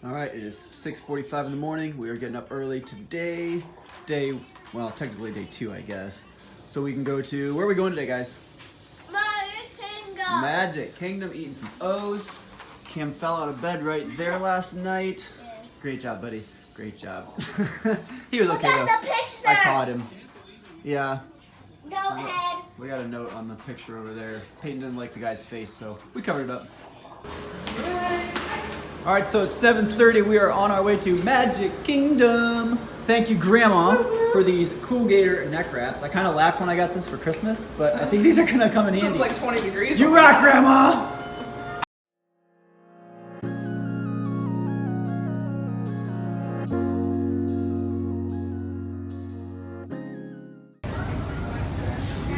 All right, it is 6:45 in the morning. We are getting up early today. Well, technically day 2, I guess. So we can go to, where are we going today, guys? Magic Kingdom. Magic Kingdom, eating some O's. Cam fell out of bed right there last night. Yeah. Great job, buddy. Great job. He was okay Look though. at the picture. I caught him. Yeah. No head. We got a note on the picture over there. Peyton didn't like the guy's face, so we covered it up. All right, so it's 7:30. We are on our way to Magic Kingdom. Thank you, Grandma, for these Cool Gator neck wraps. I kind of laughed when I got this for Christmas, but I think these are gonna come in handy. It's like 20 degrees. You rock, Grandma!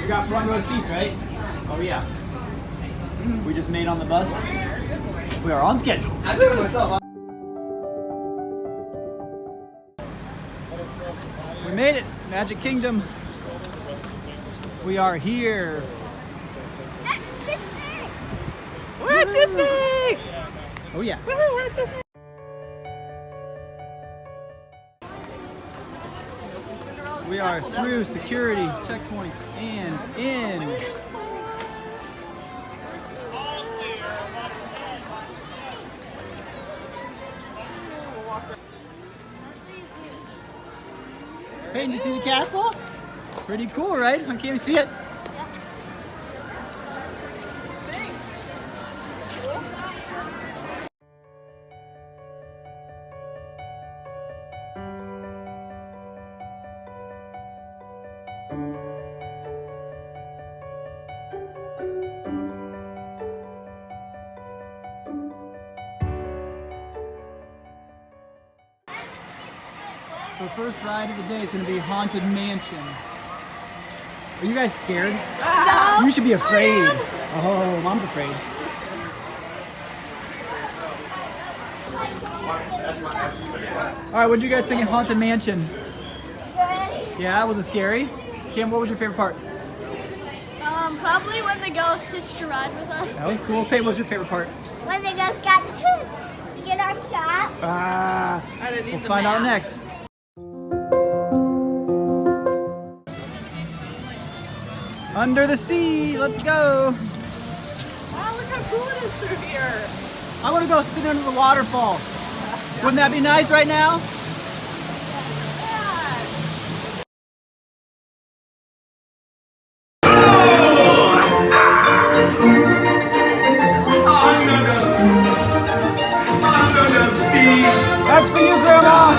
You got front row seats, right? Oh yeah. We just made on the bus. We are on schedule. I do it myself. We made it, Magic Kingdom. We are here. We're at Disney! Oh yeah. We're at Disney! We are through security checkpoint and in. Hey, did you see the castle? Pretty cool, right? Can't you see it? So first ride of the day is going to be Haunted Mansion. Are you guys scared? No. You should be afraid. Oh, Mom's afraid. All right, what did you guys think of Haunted Mansion? Good. Yeah, was it scary? Kim, what was your favorite part? Probably when the ghost hitched to ride with us. That was cool. Peyton, what was your favorite part? When the ghost got to get on top. I didn't need We'll the find out map. next. Under the sea, let's go. Wow, look how cool it is through here. I want to go sit under the waterfall. Wouldn't that be nice right now? That's for you, Grandma.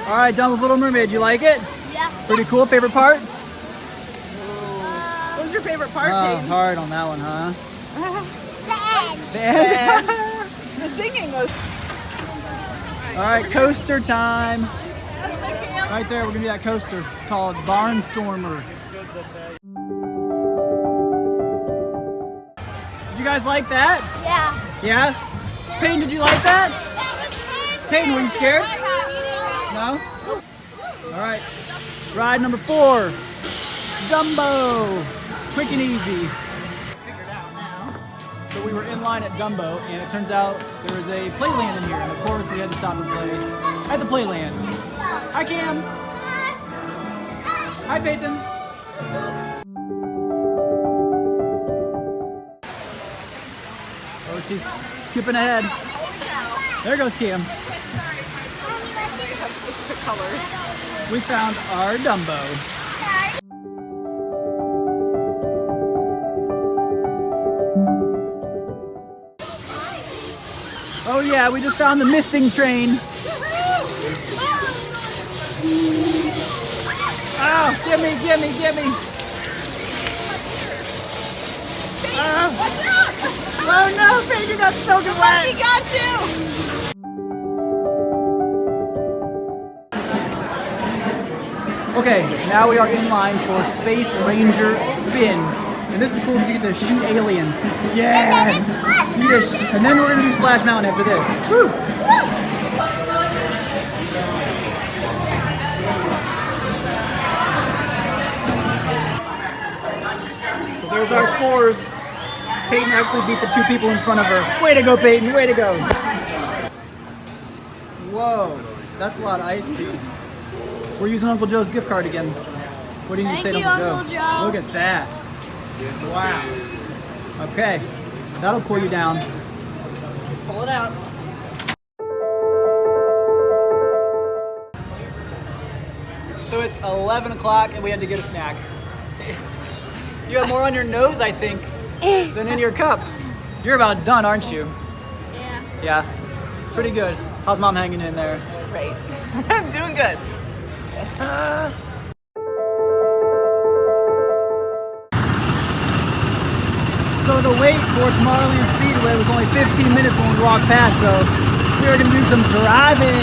All right, done with Little Mermaid. You like it? Yeah. Pretty cool. Favorite part? What was your favorite part, Oh, Peyton? hard on that one, huh? The end. The end. The singing was... All right, coaster time. Right there, we're gonna do that coaster called Barnstormer. Did you guys like that? Yeah. Yeah? Peyton, did you like that? Peyton, were you scared? No? All right, ride number 4, Dumbo. Quick and easy. Figured out now. So we were in line at Dumbo, and it turns out there was a playland in here, and of course we had to stop and play at the playland. Hi, Cam. Hi, Peyton. Oh, she's skipping ahead. There goes Cam. We found our Dumbo. Oh yeah, we just found the missing train. Oh, gimme. Oh no, Paige, you got soaking wet. He got you! Okay, now we are in line for Space Ranger Spin. And this is cool because you get to shoot aliens. Yeah! And then it's Splash Mountain. And then we're going to do Splash Mountain after this. Woo! So there's our scores. Peyton actually beat the two people in front of her. Way to go, Peyton. Way to go. Whoa, that's a lot of ice cream. We're using Uncle Joe's gift card again. What do you need to say to Thank you, Uncle Joe. Look at that. Wow. Okay, that'll cool you down. Pull it out. So it's 11 o'clock and we had to get a snack. You have more on your nose, I think, than in your cup. You're about done, aren't you? Yeah. Yeah. Pretty good. How's mom hanging in there? Great. I'm doing good. So the wait for Tomorrowland Speedway was only 15 minutes when we walked past, so we were gonna do some driving.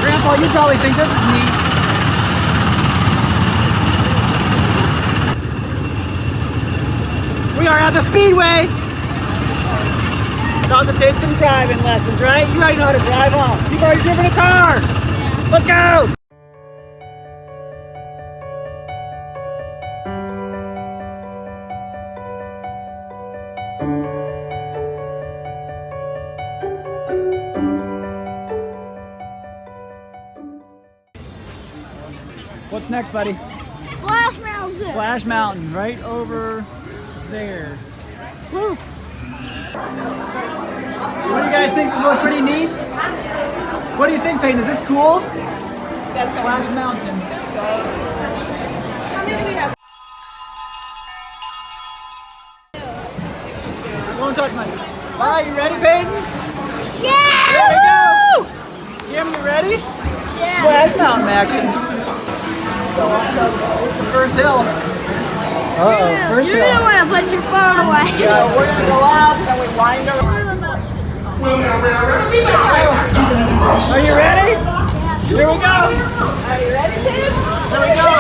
Grandpa, you probably think this is neat. We are at the Speedway. About to take some driving lessons, right? You already know how to drive, huh? You've already driven a car. Let's go. What's next, buddy? Splash Mountain. Splash Mountain, right over there. Woo! What do you guys think? This looks pretty neat? What do you think, Peyton? Is this cool? That's Splash Mountain. How many do we have? Don't talk about it. All right, you ready, Peyton? Yeah! Here we go. Kim, you ready? Yeah. Splash Mountain action. First hill. Uh-oh, first You're hill. gonna want to put your phone away. Yeah, we're gonna go out and we wind around. Are you ready? Here we go. Are you ready, Tim? Here we go.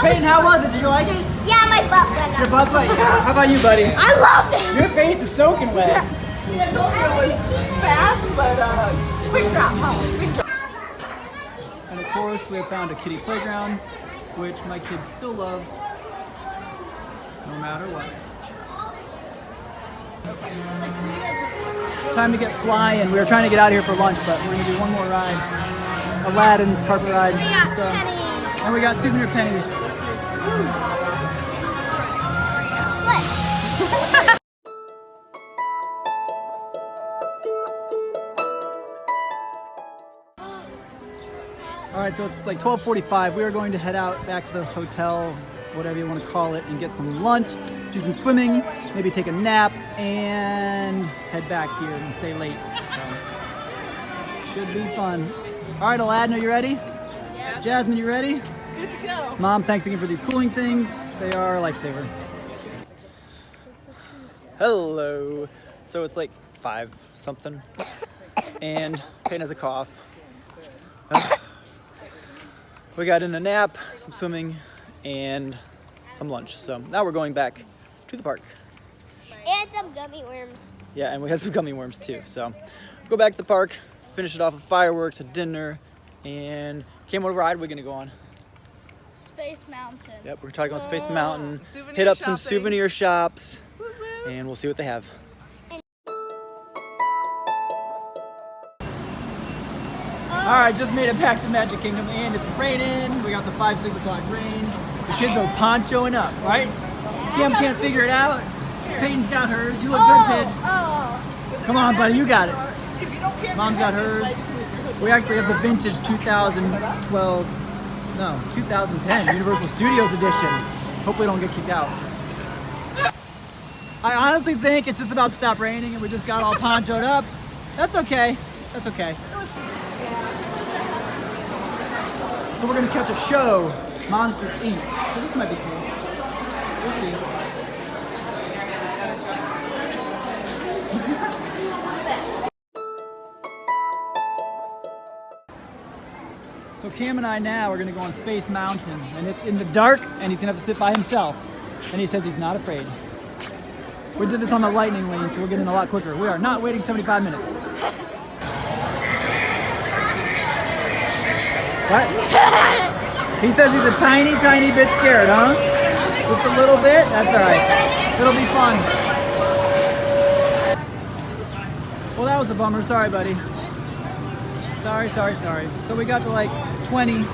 Peyton, how was it? Did you like it? Yeah, my butt went Your up. butt's wet. Yeah. How about you, buddy? I loved it. Your face is soaking wet. Yeah, I told you it was fast, but quick drop, huh? Quick drop. And of course, we have found a kiddie playground, which my kids still love, no matter what. Time to get flying. We were trying to get out of here for lunch, but we're gonna do one more ride. Aladdin's carpet ride. We got So- pennies. And we got souvenir pennies. What? All right, so it's like 12:45. We are going to head out back to the hotel, whatever you want to call it, and get some lunch, do some swimming, maybe take a nap, and head back here and stay late. So, should be fun. All right, Aladdin, are you ready? Yes. Jasmine, you ready? Good to go. Mom, thanks again for these cooling things. They are a lifesaver. Hello. So it's like 5 something, and Peyton has a cough. We got in a nap, some swimming, and some lunch. So now we're going back to the park. And some gummy worms. Yeah, and we had some gummy worms too. So go back to the park, finish it off with fireworks, a dinner, and what ride we're gonna go on? Space Mountain. Yep, we're talking about Space Mountain, Souvenir hit up some shopping. souvenir shops, and we'll see what they have. All right, just made it back to Magic Kingdom, and it's raining. We got the 5-6 o'clock rain. The kids are ponchoing up, right? Kim can't figure it out. Peyton's got hers. You look good, kid. Oh. Come on, buddy, you got it. If you don't care, Mom's got hers. We actually have the vintage 2010 Universal Studios edition. Hopefully don't get kicked out. I honestly think it's just about to stop raining and we just got all ponchoed up. That's okay. That's okay. So we're gonna catch a show, Monsters Inc. So this might be cool. We'll see. So Cam and I now are gonna go on Space Mountain, and it's in the dark, and he's gonna have to sit by himself. And he says he's not afraid. We did this on the lightning lane, so we're getting a lot quicker. We are not waiting 75 minutes. What? He says he's a tiny, tiny bit scared, huh? Just a little bit? That's all right. It'll be fun. Well, that was a bummer. Sorry, buddy. Sorry. So we got to like 20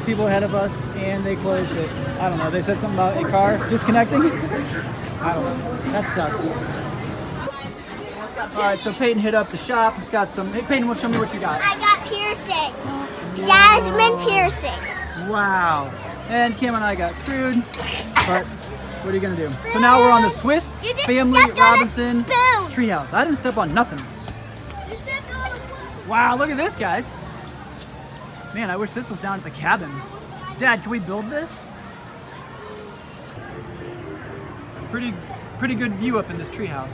people ahead of us, and they closed it. I don't know. They said something about a car disconnecting. I don't know. That sucks. All right, so Peyton hit up the shop. We've got some. Hey, Peyton, show me what you got. I got piercings. Jasmine piercings. Wow. And Kim and I got screwed. But what are you gonna do? So now we're on the Swiss You just Family stepped on a Robinson spoon. Treehouse. I didn't step on nothing. Wow, look at this, guys. Man, I wish this was down at the cabin. Dad, can we build this? Pretty good view up in this treehouse.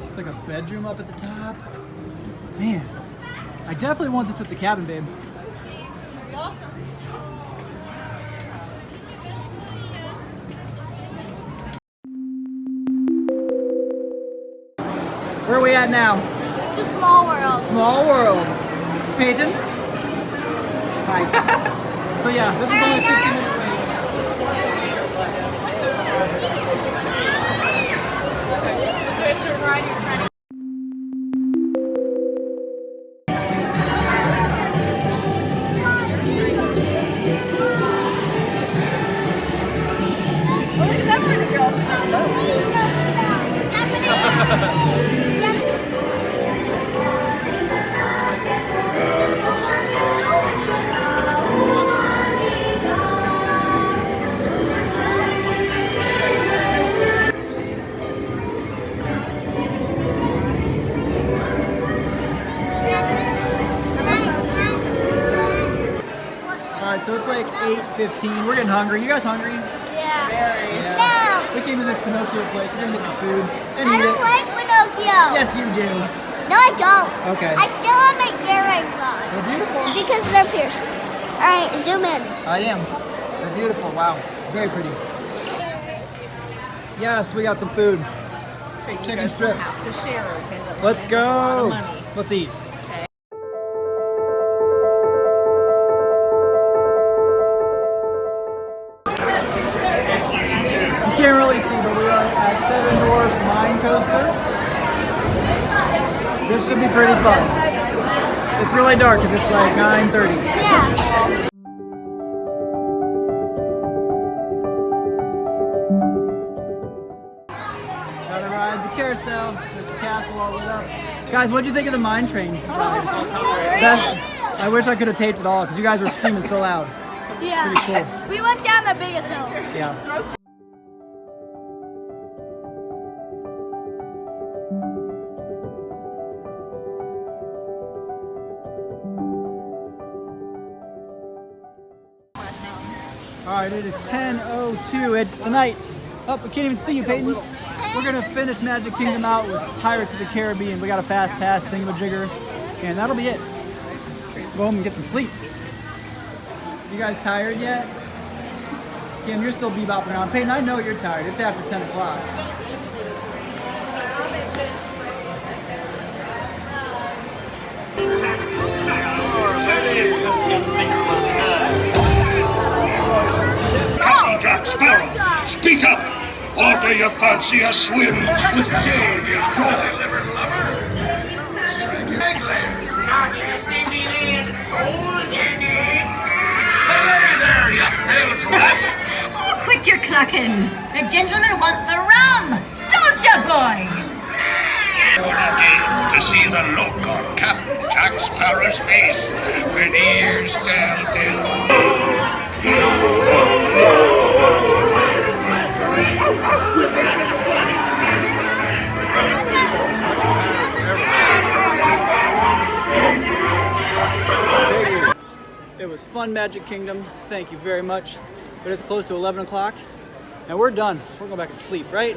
It's like a bedroom up at the top. Man, I definitely want this at the cabin, babe. Where are we at now? It's a small world. Small world. Peyton? Hi. So yeah, this was only a 15-minute So it's like 8:15. We're getting hungry. You guys hungry? Yeah. Yeah. We came to this Pinocchio place. We're gonna get some food and I eat don't it. like Pinocchio. Yes, you do. No, I don't. Okay. I still have my earrings on. They're beautiful. Because they're piercing. All right, zoom in. I am. They're beautiful. Wow. Very pretty. Yes, we got some food. Chicken strips. To share, okay? Let's go. Let's eat. Can't really see, but we are at Seven Dwarfs Mine Coaster. This should be pretty fun. It's really dark because it's like 9:30. Yeah. Gotta ride the carousel. There's the castle all lit up. Guys, what'd you think of the mine train ride? Best. I wish I could have taped it all because you guys were screaming so loud. Yeah. Pretty cool. We went down the biggest hill. Yeah. Alright, it is 10:02 at the night. Oh, we can't even see you, Peyton. We're gonna finish Magic Kingdom out with Pirates of the Caribbean. We got a fast pass thingamajigger, and that'll be it. Go home and get some sleep. You guys tired yet? Kim, you're still bebopping around. Peyton, I know you're tired. It's after 10 o'clock. Captain Jack Sparrow, speak up! Or do you fancy a swim with Dave, you dry-livered lover? Strike your egg layer. Not yesterday, Billy, and golden it. Hey there, you filth rat! Oh, quit your clucking. The gentlemen want the rum. Don't ya, boys? Wouldn't give to see the look on Captain Jack Sparrow's face when he hears tell tale. fun, Magic Kingdom. Thank you very much. But it's close to 11 o'clock, and we're done. We're going back and sleep, right?